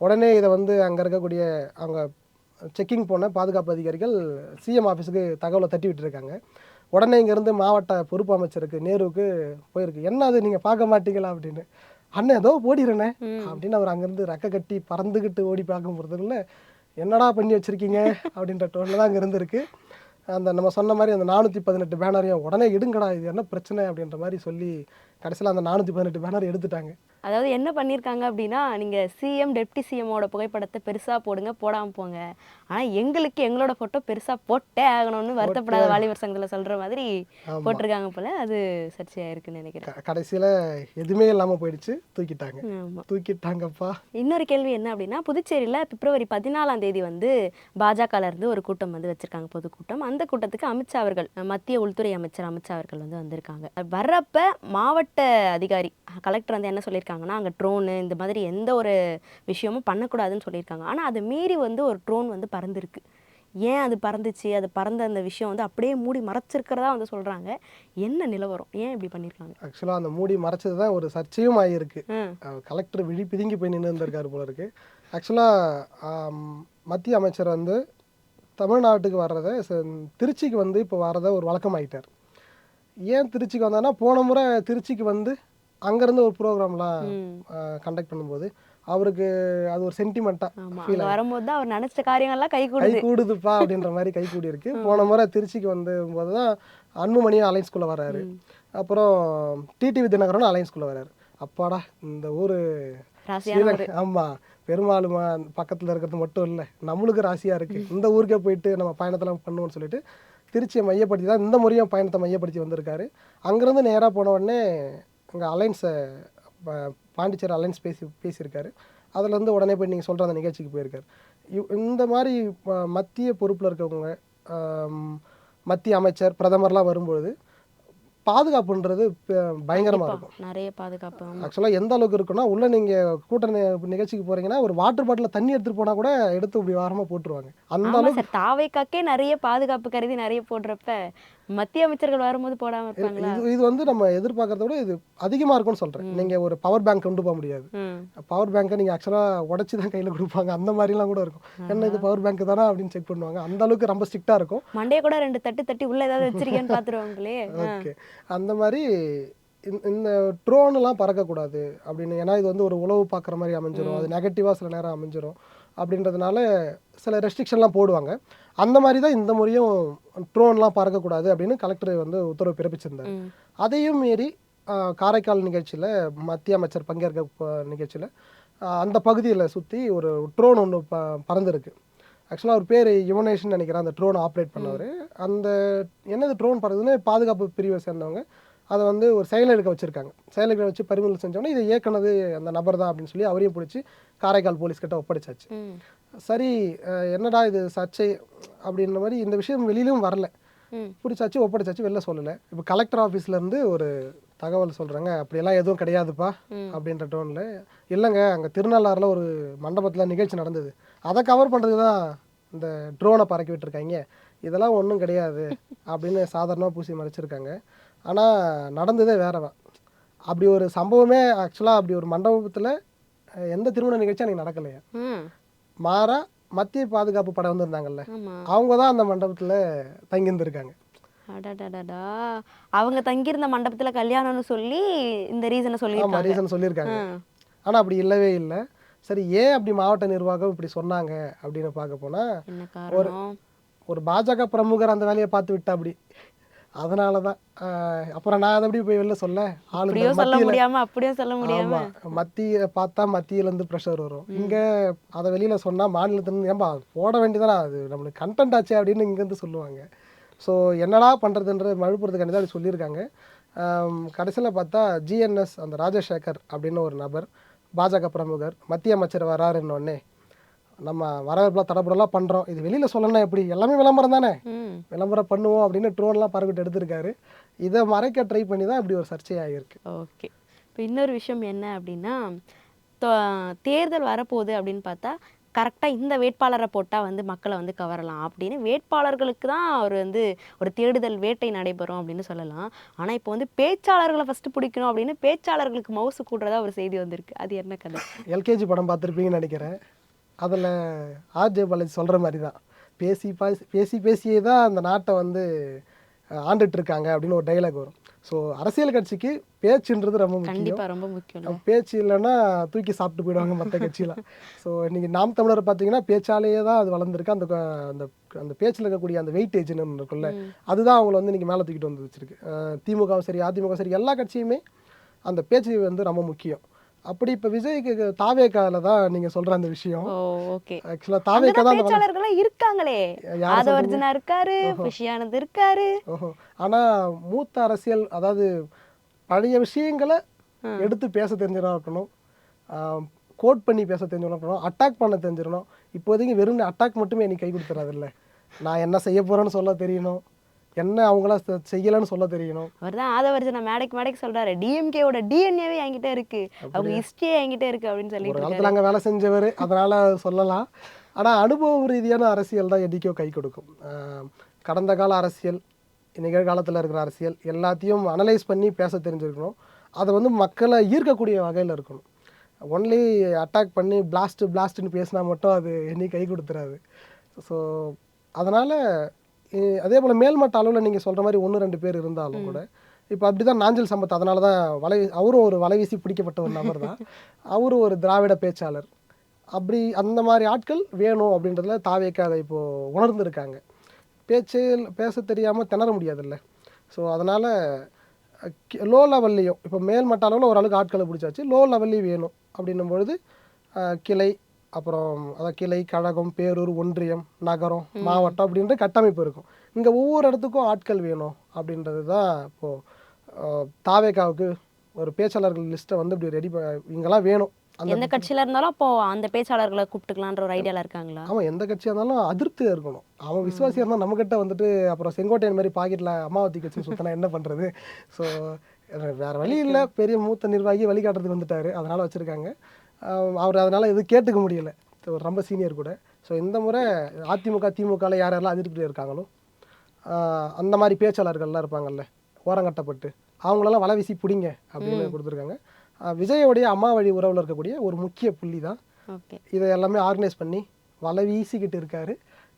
உடனே இதை வந்து அங்கே இருக்கக்கூடிய அவங்க செக்கிங் போன பாதுகாப்பு அதிகாரிகள் சிஎம் ஆஃபீஸுக்கு தகவலை தட்டி விட்டுருக்காங்க. உடனே இங்கேருந்து மாவட்ட பொறுப்பு அமைச்சருக்கு நேருவுக்கு போயிருக்கு. என்ன அது நீங்கள் பார்க்க மாட்டீங்களா அப்படின்னு. அண்ணன் ஏதோ ஓடிடுறேனே அப்படின்னு அவர் அங்கேருந்து ரெக்க கட்டி பறந்துக்கிட்டு ஓடி பார்க்க போகிறதுக்குள்ள என்னடா பண்ணி வச்சுருக்கீங்க அப்படின்ற டோனில் தான் அங்கே இருந்திருக்கு. அந்த நம்ம சொன்ன மாதிரி அந்த 418 பேனரையும் உடனே எடுங்கடா, இது என்ன பிரச்சனை அப்படின்ற மாதிரி சொல்லி கடைசியில் அந்த 418 பேனர் எடுத்துட்டாங்க. அதாவது என்ன பண்ணியிருக்காங்க அப்படின்னா, நீங்க சிஎம் டெப்டி சிஎம்மோட புகைப்படத்தை பெருசா போடுங்க, போடாம போங்க, ஆனா எங்களுக்கு எங்களோட போட்டோ பெருசா போட்டே ஆகணும்னு வருத்தப்படாத வாலிபர் சங்கத்தில் சொல்ற மாதிரி போட்டிருக்காங்க போல. அது சர்ச்சையா இருக்குன்னு நினைக்கிறேன். கடைசியில் எதுவுமே இல்லாமல் போயிடுச்சு, தூக்கிட்டாங்க. ஆமா. தூக்கிட்டாங்கப்பா. இன்னொரு கேள்வி என்ன அப்படின்னா, புதுச்சேரியில் பிப்ரவரி 14ஆம் தேதி வந்து பாஜகல இருந்து ஒரு கூட்டம் வந்து வச்சிருக்காங்க, பொதுக்கூட்டம். அந்த கூட்டத்துக்கு அமித்ஷா அவர்கள், மத்திய உள்துறை அமைச்சர் அமித்ஷா அவர்கள் வந்து வந்திருக்காங்க. வர்றப்ப மாவட்ட அதிகாரி கலெக்டர் வந்து என்ன சொல்லியிருக்காங்கன்னா, அங்கே ட்ரோனு இந்த மாதிரி எந்த ஒரு விஷயமும் பண்ணக்கூடாதுன்னு சொல்லியிருக்காங்க. ஆனால் அதை மீறி வந்து ஒரு ட்ரோன் வந்து பறந்துருக்கு. ஏன் அது பறந்துச்சு, அது பறந்த அந்த விஷயம் வந்து அப்படியே மூடி மறைச்சிருக்கிறதா வந்து சொல்கிறாங்க. என்ன நிலவரம், ஏன் இப்படி பண்ணியிருக்காங்க? ஆக்சுவலாக அந்த மூடி மறைச்சது தான் ஒரு சர்ச்சையும் ஆகியிருக்கு. கலெக்டர் விழி பிதுங்கி போய் நின்று இருந்திருக்காரு போல இருக்கு. ஆக்சுவலாக மத்திய அமைச்சர் வந்து தமிழ்நாட்டுக்கு வர்றதை திருச்சிக்கு வந்து இப்போ வர்றதை ஒரு வழக்கமாகிட்டார். ஏன் திருச்சிக்கு வந்தான்னா, போன முறை திருச்சிக்கு வந்து அங்கேருந்து ஒரு ப்ரோக்ராம்லாம் கண்டக்ட் பண்ணும்போது அவருக்கு அது ஒரு சென்டிமெண்ட்டாக வரும்போது தான் அவர் நினச்ச காரியங்கள்லாம் கை கூடுதுப்பா அப்படின்ற மாதிரி கை கூடி இருக்கு. போன முறை திருச்சிக்கு வந்து போது தான் அன்புமணியும் அலைன்ஸ்குள்ளே வர்றாரு, அப்புறம் டிடிவி தினகரனும் அலைன்ஸ்குள்ளே வர்றாரு. அப்பாடா இந்த ஊர் ஆமாம் பெரும்பாலும் பக்கத்தில் இருக்கிறது மட்டும் இல்லை, நம்மளுக்கு ராசியாக இருக்குது, இந்த ஊருக்கே போயிட்டு நம்ம பயணத்தெல்லாம் பண்ணுவோம்னு சொல்லிட்டு திருச்சியை மையப்படுத்தி தான் இந்த முறையும் பயணத்தை மையப்படுத்தி வந்திருக்காரு. அங்கேருந்து நேராக போன உடனே அங்கே அலைன்ஸை பாண்டிச்சேரி அலைன்ஸ் பேசியிருக்காரு. அதுலேருந்து உடனே போய் நீங்கள் சொல்கிற அந்த நிகழ்ச்சிக்கு போயிருக்காரு. இந்த மாதிரி மத்திய பொறுப்பில் இருக்கவங்க, மத்திய அமைச்சர், பிரதமர்லாம் வரும்பொழுது பாதுகாப்புன்றது பயங்கரமாக இருக்கும். நிறைய பாதுகாப்பு. ஆக்சுவலாக எந்த அளவுக்கு இருக்குன்னா, உள்ள நீங்கள் கூட்ட நிகழ்ச்சிக்கு போகிறீங்கன்னா ஒரு வாட்டர் பாட்டில் தண்ணி எடுத்துகிட்டு போனால் கூட எடுத்து இப்படி வாரமாக போட்டுருவாங்க. அந்த அளவுக்கு தாவைக்காக்கே நிறைய பாதுகாப்பு கருதி நிறைய போடுறப்ப மத்திய அமைச்சர்கள் வரும்போது போடாமல் இருப்பாங்களா? இது வந்து நம்ம எதிர்பார்க்கறத விட இது அதிகமாக இருக்கும்னு சொல்கிறேன். நீங்கள் ஒரு பவர் பேங்க் கொண்டு போக முடியாது. பவர் பேங்கை நீங்கள் ஆக்சுவலாக உடச்சி தான் கையில் கொடுப்பாங்க. அந்த மாதிரிலாம் கூட இருக்கும். என்ன இது பவர் பேங்க் தானே அப்படின்னு செக் பண்ணுவாங்க. அந்த அளவுக்கு ரொம்ப ஸ்ட்ரிக்டாக இருக்கும். மண்டே கூட 2 தட்டு தட்டி உள்ள ஏதாவது வச்சிருக்கேன்னு பார்த்துருவாங்களே. ஓகே, அந்த மாதிரி இந்த ட்ரோன்லாம் பறக்கக்கூடாது அப்படின்னு. ஏன்னா இது வந்து ஒரு உளவு பார்க்குற மாதிரி அமைஞ்சிரும், அது நெகட்டிவாக சில நேரம் அமைஞ்சிரும் அப்படின்றதுனால சில ரெஸ்ட்ரிக்ஷன்லாம் போடுவாங்க. அந்த மாதிரி தான் இந்த முறையும் ட்ரோன்லாம் பறக்கக்கூடாது அப்படின்னு கலெக்டர் வந்து உத்தரவு பிறப்பிச்சிருந்தார். அதையும் மீறி காரைக்கால் நிகழ்ச்சியில் மத்திய அமைச்சர் பங்கேற்க நிகழ்ச்சியில் அந்த பகுதியில் சுற்றி ஒரு ட்ரோன் ஒன்று பறந்துருக்கு. ஆக்சுவலாக அவர் பேர் யுவனேஷன் நினைக்கிறேன், அந்த ட்ரோனை ஆப்ரேட் பண்ணவர். அந்த என்னது ட்ரோன் பறக்குதுன்னு பாதுகாப்பு பிரிவை சேர்ந்தவங்க அதை வந்து ஒரு செயலிழக்க வச்சுருக்காங்க. செயலிழக்க வச்சு பறிமுதல் செஞ்சோன்னே இதை இயக்குனது அந்த நபர் தான் அப்படின்னு சொல்லி அவரையும் பிடிச்சி காரைக்கால் போலீஸ்கிட்ட ஒப்படைச்சாச்சு. சரி, என்னடா இது சர்ச்சை அப்படின்ற மாதிரி இந்த விஷயம் வெளியிலும் வரல. பிடிச்சாச்சு, ஒப்படைச்சாச்சு, வெளில சொல்லலை. இப்போ கலெக்டர் ஆஃபீஸ்லேருந்து ஒரு தகவல் சொல்கிறாங்க, அப்படியெல்லாம் எதுவும் கிடையாதுப்பா அப்படின்ற டோனில். இல்லைங்க, அங்கே திருநள்ளாறில் ஒரு மண்டபத்தில் நிகழ்ச்சி நடந்தது, அதை கவர் பண்ணுறதுக்கு தான் இந்த ட்ரோனை பறக்கி விட்டுருக்காங்க, இதெல்லாம் ஒன்றும் கிடையாது அப்படின்னு சாதாரணமாக பூசி மறைச்சிருக்காங்க. ஆனால் நடந்ததே வேறவன். அப்படி ஒரு சம்பவமே ஆக்சுவலாக அப்படி ஒரு மண்டபத்தில் எந்த திருமண நிகழ்ச்சியும் எனக்கு நடக்கலையா. மாறா மத்திய பாதுகாப்பு படை வந்திருந்தாங்கல்ல, அவங்க தான் அந்த மண்டபத்தில் தங்கியிருந்திருக்காங்க. அவங்க தங்கியிருந்த மண்டபத்தில் கல்யாணம்னு சொல்லி இந்த ரீசனை சொல்லியிருக்காங்க. ஆனால் அப்படி இல்லவே இல்லை. சரி, ஏன் அப்படி மாவட்ட நிர்வாகம் இப்படி சொன்னாங்க அப்படின்னு பார்க்க போனால், ஒரு பாஜக பிரமுகர் அந்த வேலையை பார்த்து விட்டா அப்படி, அதனால தான். அப்புறம் நான் அதை எப்படி போய் வெளில சொல்ல, மத்திய பார்த்தா மத்தியிலேருந்து ப்ரெஷர் வரும். இங்கே அதை வெளியில் சொன்னால் மாநிலத்திலேருந்து ஏன்பா போட வேண்டியதானே, அது நம்மளுக்கு கண்டென்ட் ஆச்சு அப்படின்னு இங்கேருந்து சொல்லுவாங்க. ஸோ என்னடா பண்ணுறதுன்ற மழுப்புறதுக்காண்டி தான் அப்படி சொல்லியிருக்காங்க. கடைசியில் பார்த்தா ஜிஎன்எஸ் அந்த ராஜசேகர் அப்படின்னு ஒரு நபர், பாஜக பிரமுகர், மத்திய அமைச்சர் வராருன்னொடனே நம்ம வரவேற்பெலாம் தடப்படலாம் பண்ணுறோம், இது வெளியில் சொல்லணும் எப்படி, எல்லாமே விளம்பரம் தானே, விளம்பரம் பண்ணுவோம் அப்படின்னு ட்ரோன்லாம் பறக்கிட்டு எடுத்திருக்காரு. இதை மறைக்க ட்ரை பண்ணி தான் இப்படி ஒரு சர்ச்சையாகிருக்கு. ஓகே, இப்போ இன்னொரு விஷயம் என்ன அப்படின்னா, தேர்தல் வரப்போகுது அப்படின்னு பார்த்தா, கரெக்டாக இந்த வேட்பாளரை போட்டால் வந்து மக்களை வந்து கவரலாம் அப்படின்னு வேட்பாளர்களுக்கு தான் அவர் வந்து ஒரு தேடுதல் வேட்டை நடைபெறும் அப்படின்னு சொல்லலாம். ஆனால் இப்போ வந்து பேச்சாளர்களை ஃபஸ்ட்டு பிடிக்கணும் அப்படின்னு பேச்சாளர்களுக்கு மவுசு கூடுறதா ஒரு செய்தி வந்திருக்கு. அது என்ன கதை? எல்கேஜி படம் பார்த்துருப்பீங்கன்னு நினைக்கிறேன். அதில் ஆர்ஜே பாலாஜி சொல்கிற மாதிரி தான், பேசியே தான் அந்த நாட்டை வந்து ஆண்டுட்டு இருக்காங்க அப்படின்னு ஒரு டைலாக் வரும். ஸோ அரசியல் கட்சிக்கு பேச்சுன்றது ரொம்ப முக்கியம். கண்டிப்பாக ரொம்ப முக்கியம். பேச்சு இல்லைன்னா தூக்கி சாப்பிட்டு போயிடுவாங்க மற்ற கட்சியெலாம். ஸோ இன்றைக்கி நாம் தமிழர் பார்த்தீங்கன்னா பேச்சாலேயே தான் அது வளர்ந்துருக்கு. அந்த அந்த அந்த பேச்சில் இருக்கக்கூடிய அந்த வெயிட்டேஜ்னு ஒன்று இருக்குல்ல, அதுதான் அவங்கள வந்து இன்றைக்கி மேலே தூக்கிட்டு வந்து வச்சிருக்கு. திமுகவும் சரி அதிமுகவும் சரி எல்லா கட்சியுமே அந்த பேச்சு வந்து ரொம்ப முக்கியம். அப்படி இப்போ விஜய்க்கு தாவேக்கால தான் நீங்கள் சொல்கிற அந்த விஷயம். ஓகே. ஆக்சுவலாக தாவேக்கா தான் அந்த பேச்சாளர்கள்லாம் இருக்காங்களே, ஆதவர்ஜுனா இருக்காரு, புஷியானந்த் இருக்காரு. ஓஹோ. ஆனால் மூத்த அரசியல், அதாவது பழைய விஷயங்களை எடுத்து பேச தெரிஞ்சவனா இருக்கணும், கோட் பண்ணி பேச தெரிஞ்சவனா இருக்கணும், அட்டாக் பண்ண தெரிஞ்சிடணும். இப்போதைக்கு வெறும் அட்டாக் மட்டுமே எனக்கு கை கொடுத்துறாதுல்ல. நான் என்ன செய்ய போகிறேன்னு சொல்ல தெரியணும், என்ன அவங்களா செய்யலன்னு சொல்ல தெரியணும். அவர் தான் ஆதவர்ஜுனா மேடைக்கு சொல்றாரு, டிஎம்கேவோட டிஎன்ஏவே என்கிட்ட இருக்கு, அவங்க ஹிஸ்டரியே என்கிட்ட இருக்கு அப்படின்னு ஒரு சொல்லிட்டு காலத்தில் அங்கே வேலை செஞ்சவர், அதனால சொல்லலாம். ஆனால் அனுபவ ரீதியான அரசியல் தான் என்னைக்கோ கை கொடுக்கும். கடந்த கால அரசியல், நிகழ்காலத்தில் இருக்கிற அரசியல் எல்லாத்தையும் அனலைஸ் பண்ணி பேச தெரிஞ்சிருக்கணும். அதை வந்து மக்களை ஈர்க்கக்கூடிய வகையில் இருக்கணும். ஒன்லி அட்டாக் பண்ணி பிளாஸ்ட்னு பேசினா மட்டும் அது என்னைக்கு கை கொடுத்துறாது. ஸோ அதனால் அதே போல் மேல்மட்ட அளவில் நீங்கள் சொல்கிற மாதிரி 1-2 பேர் இருந்தாலும் கூட, இப்போ அப்படி தான் நாஞ்சில் சம்பத், அதனால தான் அவரும் ஒரு வலைவீசி பிடிக்கப்பட்ட ஒரு நபர் தான். அவரும் ஒரு திராவிட பேச்சாளர். அப்படி அந்த மாதிரி ஆட்கள் வேணும் அப்படின்றதுல தாவேக்கா அதை இப்போது உணர்ந்துருக்காங்க. பேச தெரியாமல் திணற முடியாதுல்ல. ஸோ அதனால் லோ லெவல்லையும் இப்போ மேல்மட்ட அளவில் ஓரளவுக்கு ஆட்களை பிடிச்சாச்சு, லோ லெவல்லையும் வேணும் அப்படின்னும் பொழுது கிளை, அப்புறம் அதான் கிளை, கழகம், பேரூர், ஒன்றியம், நகரம், மாவட்டம் அப்படின்ற கட்டமைப்பு இருக்கும். இங்கே ஒவ்வொரு இடத்துக்கும் ஆட்கள் வேணும் அப்படின்றது தான் இப்போது தாவேக்காவுக்கு ஒரு பேச்சாளர்கள் லிஸ்ட்டை வந்து இப்படி ரெடி இங்கெல்லாம் வேணும். எந்த கட்சியில இருந்தாலும் அப்போ அந்த பேச்சாளர்களை கூப்பிட்டுக்கலான்ற ஒரு ஐடியால இருக்காங்களா? அவன் எந்த கட்சியாக இருந்தாலும் அதிருப்தி இருக்கணும். அவன் விசுவாசியாக இருந்தால் நம்மக்கிட்ட வந்துட்டு அப்புறம் செங்கோட்டையன் மாதிரி பாக்கெட்டில் அம்மாவதி கட்சி சுற்றினா என்ன பண்ணுறது? ஸோ வேறு வழி இல்லை, பெரிய மூத்த நிர்வாகி வழிகாட்டுறதுக்கு வந்துட்டார், அதனால் வச்சுருக்காங்க. அவர் அதனால் எதுவும் கேட்டுக்க முடியலை, ரொம்ப சீனியர் கூட. ஸோ இந்த முறை அதிமுக திமுகவில் யாரெல்லாம் அதிருப்தியில் இருக்காங்களோ அந்த மாதிரி பேச்சாளர்கள்லாம் இருப்பாங்கல்ல, ஓரங்கட்டப்பட்டு அவங்களெல்லாம் வலை வீசி பிடிங்க அப்படின்னு கொடுத்துருக்காங்க. விஜயோடைய அம்மா வழி உறவில் இருக்கக்கூடிய ஒரு முக்கிய புள்ளி தான் இதை எல்லாமே ஆர்கனைஸ் பண்ணி வலை வீசிக்கிட்டு இருக்காரு.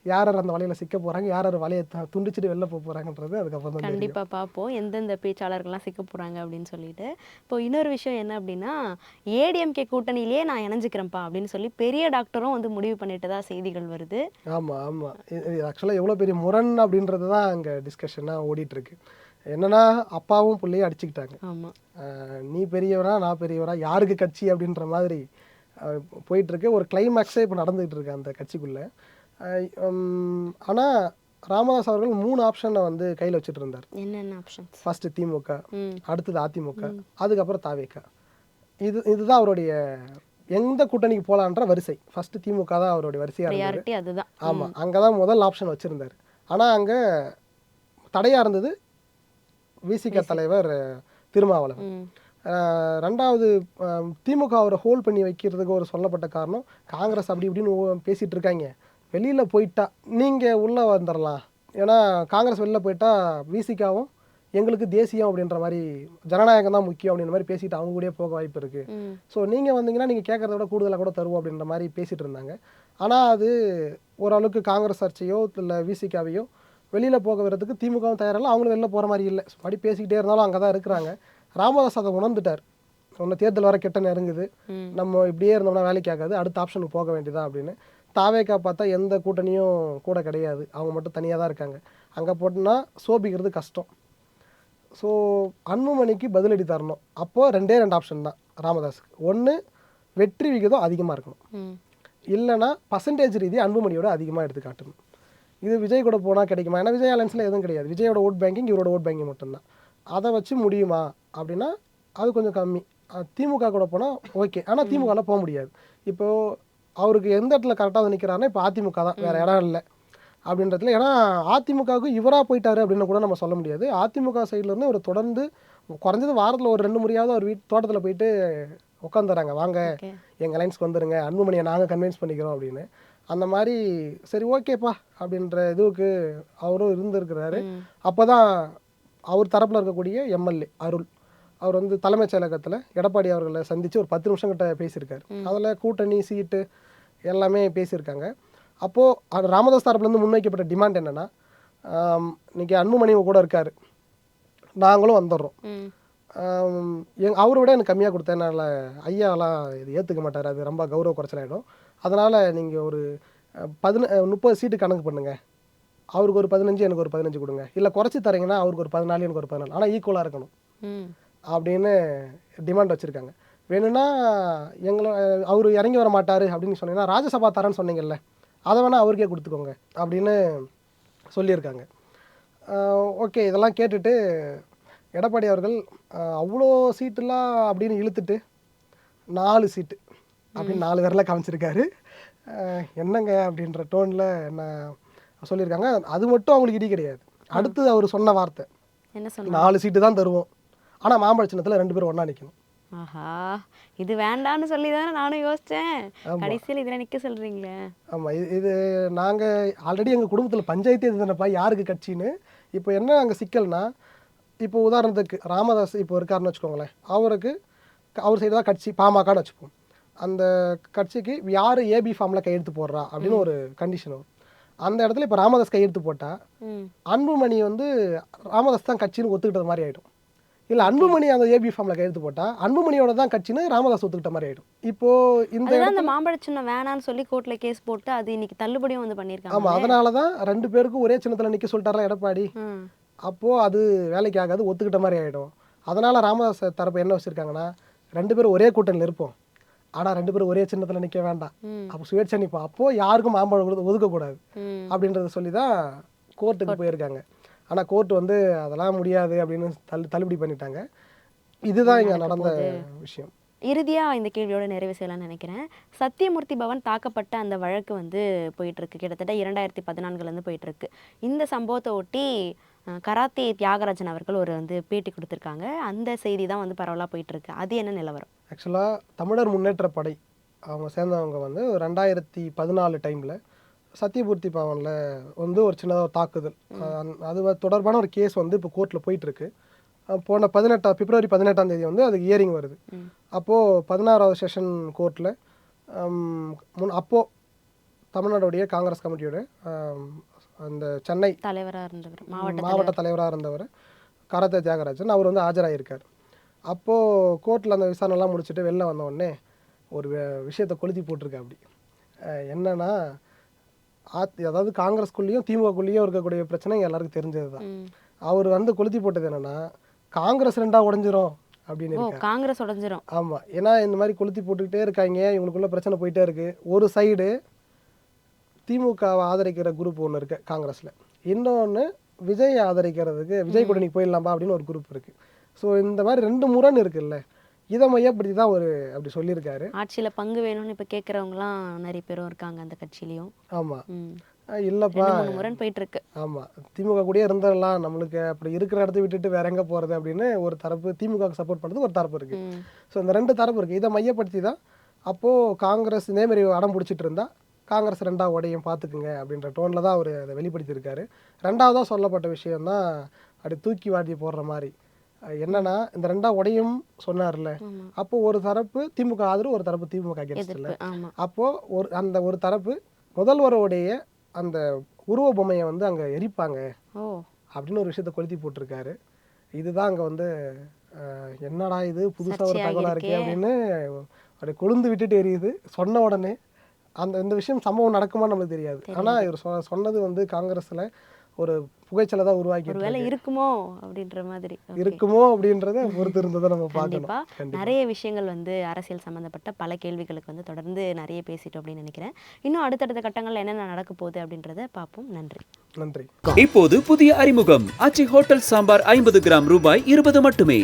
யார் அந்த வலையில் சிக்க போகிறாங்க, யார் வலையை துண்டிச்சுட்டு வெளில போக போகிறாங்கன்றது அதுக்கப்புறம் தான் கண்டிப்பாக பார்ப்போம் எந்தெந்த பேச்சாளர்கள்லாம் சிக்க போகிறாங்க அப்படின்னு சொல்லிட்டு. இப்போ இன்னொரு விஷயம் என்ன அப்படின்னா, ஏடிஎம்கே கூட்டணியிலே நான் இணைஞ்சிக்கிறேன்ப்பா அப்படின்னு சொல்லி பெரிய டாக்டரும் வந்து முடிவு பண்ணிட்டு தான் செய்திகள் வருது. ஆமாம் ஆமாம், ஆக்சுவலாக எவ்வளோ பெரிய முரண் அப்படின்றது தான் அங்கே டிஸ்கஷனாக ஓடிட்டுருக்கு. என்னன்னா அப்பாவும் பிள்ளையும் அடிச்சுக்கிட்டாங்க. ஆமாம், நீ பெரியவரா நான் பெரியவரா, யாருக்கு கட்சி அப்படின்ற மாதிரி போயிட்டுருக்கு. ஒரு கிளைமேக்ஸே இப்போ நடந்துகிட்டு இருக்கு அந்த கட்சிக்குள்ளே. ஆனால் ராமதாஸ் அவர்கள் 3 ஆப்ஷனை வந்து கையில் வச்சுட்டு இருந்தார். என்னென்ன ஆப்ஷன்? ஃபர்ஸ்ட் திமுக, அடுத்தது அதிமுக, அதுக்கப்புறம் தாவேக்கா. இதுதான் அவருடைய எந்த கூட்டணிக்கு போகலான்ற வரிசை. ஃபர்ஸ்ட் திமுக தான் அவருடைய வரிசையாக இருந்தது. அதுதான். ஆமாம், அங்கே தான் முதல் ஆப்ஷன் வச்சுருந்தார். ஆனால் அங்கே தடையாக இருந்தது விசிக தலைவர் திருமாவளவன். ரெண்டாவது திமுக அவரை ஹோல்ட் பண்ணி வைக்கிறதுக்கு ஒரு சொல்லப்பட்ட காரணம், காங்கிரஸ் அப்படி இப்படின்னு பேசிகிட்டு இருக்காங்க, வெளியில் போயிட்டா நீங்கள் உள்ளே வந்துடலாம், ஏன்னா காங்கிரஸ் வெளியில் போயிட்டா விசிகாவும் எங்களுக்கு தேசியம் அப்படின்ற மாதிரி, ஜனநாயகம் தான் முக்கியம் அப்படின்ற மாதிரி பேசிட்டு அவங்க கூட போக வாய்ப்பு இருக்குது. ஸோ நீங்கள் வந்தீங்கன்னா நீங்கள் கேட்குறத விட கூடுதலாக கூட தருவோம் அப்படின்ற மாதிரி பேசிகிட்டு இருந்தாங்க. ஆனால் அது ஓரளவுக்கு காங்கிரஸ் ஆட்சியோ இல்லை விசிகாவையோ வெளியில் போக வரதுக்கு திமுகவும் தயாரில்லை, அவங்களும் வெளில போகிற மாதிரி இல்லை. அப்படி பேசிக்கிட்டே இருந்தாலும் அங்கே தான் இருக்கிறாங்க. ராமதாஸ் அதை உணர்ந்துட்டார். ஒன்று தேர்தல் வர கிட்ட நெருங்குது, நம்ம இப்படியே இருந்தோம்னா வேலைக்கு ஆகாது, அடுத்த ஆப்ஷனுக்கு போக வேண்டியதான் அப்படின்னு. தாவேக்கா பார்த்தா எந்த கூட்டணியும் கூட கிடையாது, அவங்க மட்டும் தனியாக தான் இருக்காங்க. அங்கே போட்டுனா சோபிக்கிறது கஷ்டம். ஸோ அன்புமணிக்கு பதிலடி தரணும். அப்போது 2 ஆப்ஷன் தான் ராமதாஸுக்கு. ஒன்று வெற்றி விகிதம் அதிகமாக இருக்கணும், இல்லைனா பர்சன்டேஜ் ரீதி அன்புமணியோட அதிகமாக எடுத்து காட்டணும். இது விஜய் கூட போனால் கிடைக்குமா? ஏன்னா விஜய் அலைன்ஸில் எதுவும் கிடையாது, விஜயோட ஓட் பேங்கிங் இவரோட ஓட் பேங்கிங் மட்டும்தான். அதை வச்சு முடியுமா அப்படின்னா அது கொஞ்சம் கம்மி. திமுக கூட போனால் ஓகே, ஆனால் திமுகவில் போக முடியாது. இப்போது அவருக்கு எந்த இடத்துல கரெக்டாக வந்து நிற்கிறாருன்னா இப்போ அதிமுக தான், வேறு இடம் இல்லை. அப்படின்றதுல. ஏன்னா அதிமுகவுக்கு இவராக போயிட்டாரு அப்படின்னு கூட நம்ம சொல்ல முடியாது. அதிமுக சைட்லேருந்து ஒரு தொடர்ந்து குறைஞ்சது வாரத்தில் ஒரு 2 முறையாவது ஒரு தோட்டத்தில் போயிட்டு உட்காந்துறாங்க, வாங்க ஓகே. எங்கள் அலைன்ஸ்க்கு வந்துடுங்க, அன்புமணியை நாங்கள் கன்வின்ஸ் பண்ணிக்கிறோம் அப்படின்னு. அந்த மாதிரி சரி ஓகேப்பா அப்படின்ற இதுவுக்கு அவரும் இருந்திருக்கிறாரு. அப்போ தான் அவர் தரப்பில் இருக்கக்கூடிய எம்எல்ஏ அருள் அவர் வந்து தலைமைச் செயலகத்தில் எடப்பாடி அவர்களை சந்தித்து ஒரு 10 நிமிஷம் கிட்ட பேசியிருக்காரு. அதில் கூட்டணி சீட்டு எல்லாமே பேசியிருக்காங்க. அப்போது அது ராமதாஸ் தரப்புலேருந்து முன்வைக்கப்பட்ட டிமாண்ட் என்னென்னா, இன்றைக்கி அன்புமணி கூட இருக்கார், நாங்களும் வந்துடுறோம், அவரை விட எனக்கு கம்மியாக கொடுத்தேனால ஐயாலாம் இது ஏற்றுக்க மாட்டார், அது ரொம்ப கௌரவ குறைச்சலாயிடும், அதனால் நீங்கள் ஒரு 30 சீட்டு கணக்கு பண்ணுங்கள், அவருக்கு ஒரு 15 எனக்கு ஒரு 15 கொடுங்க, இல்லை குறைச்சி தரீங்கன்னா அவருக்கு ஒரு 14 எனக்கு ஒரு 14, ஆனால் ஈக்குவலாக இருக்கணும் அப்படின்னு டிமாண்ட் வச்சுருக்காங்க. வேணும்னா எங்களை அவர் இறங்கி வர மாட்டார் அப்படின்னு சொன்னீங்கன்னா ராஜ்யசபா தரேன்னு சொன்னீங்கல்ல, அதை வேணால் அவருக்கே கொடுத்துக்கோங்க அப்படின்னு சொல்லியிருக்காங்க. ஓகே, இதெல்லாம் கேட்டுட்டு எடப்பாடி அவர்கள் அவ்வளோ சீட்டுலாம் அப்படின்னு இழுத்துட்டு 4 சீட்டு அப்படின்னு 4 பேரில் காமிச்சிருக்காரு. என்னங்க அப்படின்ற டோனில் என்ன சொல்லியிருக்காங்க. அது மட்டும் அவங்களுக்கு இடி கிடையாது. அடுத்து அவர் சொன்ன வார்த்தை என்ன சொன்னாங்க? 4 சீட்டு தான் தருவோம், ஆனால் மாம்பழ சின்னத்தில் 2 பேரும் ஒன்றா நிற்கணும். ஆஹா, இது வேண்டான்னு சொல்லி தானே நானும் யோசித்தேன், கடைசியில் இதில் நிற்க சொல்கிறீங்களே. ஆமாம், இது நாங்கள் ஆல்ரெடி எங்கள் குடும்பத்தில் பஞ்சாயத்து இது தானேப்பா யாருக்கு கட்சின்னு. இப்போ என்ன அங்கே சிக்கல்னா, இப்போ உதாரணத்துக்கு ராமதாஸ் இப்போ இருக்காருன்னு வச்சுக்கோங்களேன், அவருக்கு அவர் சைடு தான் கட்சி பாமகன்னு வச்சுப்போம், அந்த கட்சிக்கு யார் ஏபி ஃபார்மில் கையெழுத்து போடுறா அப்படின்னு ஒரு கண்டிஷன் வரும். அந்த இடத்துல இப்போ ராமதாஸ் கையெழுத்து போட்டால் அன்புமணி வந்து ராமதாஸ் தான் கட்சின்னு ஒத்துக்கிட்டது மாதிரி ஆகிடும். இல்லை அன்புமணி அந்த ஏபி ஃபார்மில் கையெழுத்து போட்டால் அன்புமணியோட தான் கட்சின்னு ராமதாஸ் ஒத்துக்கிட்ட மாதிரி ஆகிடும். இப்போது இந்த மாம்பழ சின்னம் வேணான்னு சொல்லி கோர்ட்டில் கேஸ் போட்டு அது இன்னைக்கு தள்ளுபடியும் வந்து பண்ணியிருக்காங்க. ஆமாம், அதனால தான் 2 பேருக்கும் ஒரே சின்னத்தில் நிற்க சொல்லிட்டாரா எடப்பாடி. அப்போது அது வேலைக்கு ஆகாது, ஒத்துக்கிட்ட மாதிரி ஆகிடும். அதனால் ராமதாஸ் தரப்பு என்ன வச்சுருக்காங்கன்னா, 2 பேரும் ஒரே கூட்டணியில் இருப்போம், ஆனால் 2 பேரும் ஒரே சின்னத்தில் நிற்க வேண்டாம், அப்போ சுயேட்சை நிற்போம், அப்போது யாருக்கும் மாம்பழம் ஒதுக்கக்கூடாது அப்படின்றத சொல்லி தான் கோர்ட்டுக்கு போயிருக்காங்க. ஆனால் கோர்ட் வந்து அதெல்லாம் முடியாது அப்படின்னு தள்ளுபடி பண்ணிட்டாங்க. இதுதான் இங்கே நடந்த விஷயம். இறுதியாக இந்த கேள்வியோட நிறைவு செய்யலாம்னு நினைக்கிறேன். சத்தியமூர்த்தி பவன் தாக்கப்பட்ட அந்த வழக்கு வந்து போயிட்டுருக்கு, கிட்டத்தட்ட 2014 போயிட்டுருக்கு. இந்த சம்பவத்தை ஒட்டி கராத்தே தியாகராஜன் அவர்கள் ஒரு வந்து பேட்டி கொடுத்துருக்காங்க. அந்த செய்தி தான் வந்து பரவலாக போயிட்டுருக்கு. அது என்ன நிலவரம்? ஆக்சுவலாக தமிழர் முன்னேற்ற படை அவங்க சேர்ந்தவங்க வந்து 2014 டைமில் சத்தியமூர்த்தி பவனில் வந்து ஒரு சின்னதாக தாக்குதல், அது தொடர்பான ஒரு கேஸ் வந்து இப்போ கோர்ட்டில் போயிட்டுருக்கு. போன பிப்ரவரி 18ஆம் தேதி வந்து அதுக்கு ஹியரிங் வருது. அப்போது 16வது செஷன் கோர்ட்டில் அப்போது தமிழ்நாடுடைய காங்கிரஸ் கமிட்டியோட அந்த சென்னை தலைவராக இருந்தவர், மாவட்ட தலைவராக இருந்தவர் கராத்தே தியாகராஜன் அவர் வந்து ஆஜராகியிருக்கார். அப்போது கோர்ட்டில் அந்த விசாரணைலாம் முடிச்சுட்டு வெளில வந்த உடனே ஒரு விஷயத்தை கொளுத்தி போட்டிருக்கேன். அப்படி என்னன்னா, அதாவது காங்கிரஸ்குள்ளேயும் திமுகக்குள்ளேயும் இருக்கக்கூடிய பிரச்சனை எல்லாருக்கும் தெரிஞ்சது தான். அவர் வந்து கொளுத்தி போட்டது என்னன்னா, காங்கிரஸ் 2ஆ உடஞ்சிரும் அப்படின்னு. காங்கிரஸ் உடஞ்சிரும். ஆமாம், ஏன்னா இந்த மாதிரி கொளுத்தி போட்டுக்கிட்டே இருக்காங்க, இவங்களுக்குள்ள பிரச்சனை போயிட்டே இருக்கு. ஒரு சைடு திமுகவை ஆதரிக்கிற குரூப் ஒன்று இருக்குது காங்கிரஸில், இன்னொன்று விஜய் ஆதரிக்கிறதுக்கு விஜய் கூட்டணிக்கு போயிடலாம்பா அப்படின்னு ஒரு குரூப் இருக்குது. ஸோ இந்த மாதிரி 2 முரண் இருக்குல்ல, இதை மையப்படுத்தி தான் ஒரு அப்படி சொல்லியிருக்காரு. ஆட்சியில் பங்கு வேணும்னு இப்போ கேட்குறவங்களாம் நிறைய பேரும் இருக்காங்க அந்த கட்சியிலையும். ஆமாம், இல்லைப்பா முரண் போயிட்டு இருக்கு. ஆமாம், திமுக கூடயே இருந்துடலாம், நம்மளுக்கு அப்படி இருக்கிற இடத்த விட்டுட்டு வேற எங்கே போகிறது அப்படின்னு ஒரு தரப்பு, திமுகவுக்கு சப்போர்ட் பண்ணுறது ஒரு தரப்பு இருக்குது. ஸோ இந்த 2 தரப்பு இருக்குது. இதை மையப்படுத்தி தான் அப்போது காங்கிரஸ் இதேமாரி அடம் பிடிச்சிட்டு இருந்தால் காங்கிரஸ் 2ஆ உடையும் பார்த்துக்குங்க அப்படின்ற டோனில் தான் அவர் அதை வெளிப்படுத்தியிருக்காரு. 2ஆவதாக சொல்லப்பட்ட விஷயம்தான் அப்படி தூக்கி வாட்டி போடுற மாதிரி. என்னன்னா, இந்த 2ஆ உடையும் சொன்னார்ல, அப்போது ஒரு தரப்பு திமுக ஆதரவு, ஒரு தரப்பு திமுக அகேன்ஸ்ட் இல்லை. அப்போது அந்த ஒரு தரப்பு முதல்வருடைய அந்த உருவ பொம்மையை வந்து அங்கே எரிப்பாங்க அப்படின்னு ஒரு விஷயத்தை கொளுத்தி போட்டிருக்காரு. இதுதான் அங்கே வந்து என்னடா இது புதுசாக ஒரு தகவலாக இருக்கே அப்படின்னு அப்படி கொழுந்து விட்டுட்டு எரியுது. சொன்ன உடனே இந்த விஷயம் சம்பவம் நடக்குமான்னு நம்மளுக்கு தெரியாது. ஆனால் இவர் சொன்னது வந்து காங்கிரஸில் ஒரு புகைச்சலை தான் உருவாக்கி இருக்குமோ அப்படின்ற மாதிரி இருக்குமோ அப்படின்றத பொறுத்து இருந்ததை நம்ம பார்க்கணும். நிறைய விஷயங்கள் வந்து அரசியல் சம்பந்தப்பட்ட பல கேள்விகளுக்கு வந்து தொடர்ந்து நிறைய பேசிட்டோம் அப்படின்னு நினைக்கிறேன். இன்னும் அடுத்தடுத்த கட்டங்கள்ல என்னென்ன நடக்க போகுது அப்படின்றத பார்ப்போம். நன்றி. இப்போது புதிய அறிமுகம் ஆச்சி ஹோட்டல் சாம்பார் 50 கிராம் ரூபாய் 20 மட்டுமே.